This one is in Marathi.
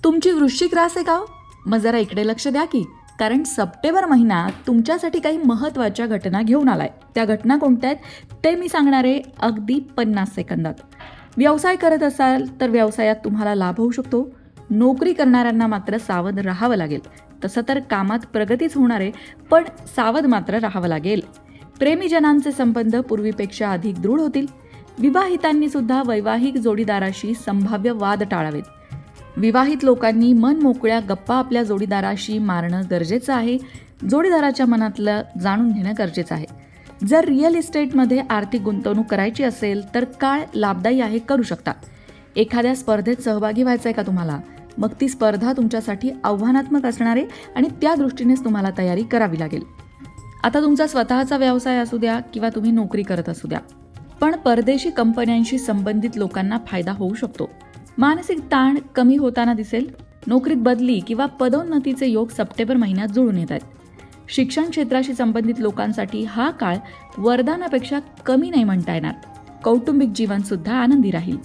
तुमची वृश्चिक रास आहे का हो? मग जरा इकडे लक्ष द्या की, कारण सप्टेंबर महिना तुमच्यासाठी काही महत्त्वाच्या घटना घेऊन आलाय. त्या घटना कोणत्या आहेत ते मी सांगणार आहे अगदी 50 सेकंदात. व्यवसाय करत असाल तर व्यवसायात तुम्हाला लाभ होऊ शकतो. नोकरी करणाऱ्यांना मात्र सावध राहावं लागेल. तसं तर कामात प्रगतीच होणार आहे, पण सावध मात्र राहावं लागेल. प्रेमीजनांचे संबंध पूर्वीपेक्षा अधिक दृढ होतील. विवाहितांनी सुद्धा वैवाहिक जोडीदाराशी संभाव्य वाद टाळावेत. विवाहित लोकांनी मन मोकळ्या गप्पा आपल्या जोडीदाराशी मारणं गरजेचं आहे. जोडीदाराच्या मनातलं जाणून घेणं गरजेचं आहे. जर रिअल इस्टेटमध्ये आर्थिक गुंतवणूक करायची असेल तर काळ लाभदायी आहे, करू शकता. एखाद्या स्पर्धेत सहभागी व्हायचं आहे का तुम्हाला? मग ती स्पर्धा तुमच्यासाठी आव्हानात्मक असणार आहे आणि त्या दृष्टीनेच तुम्हाला तयारी करावी लागेल. आता तुमचा स्वतःचा व्यवसाय असू द्या किंवा तुम्ही नोकरी करत असू द्या, पण परदेशी कंपन्यांशी संबंधित लोकांना फायदा होऊ शकतो. मानसिक ताण कमी होताना दिसेल. नोकरीत बदली किंवा पदोन्नतीचे योग सप्टेंबर महिन्यात जुळून येत आहेत. शिक्षण क्षेत्राशी संबंधित लोकांसाठी हा काळ वरदानापेक्षा कमी नाही म्हणता येणार. कौटुंबिक जीवन सुद्धा आनंदी राहील.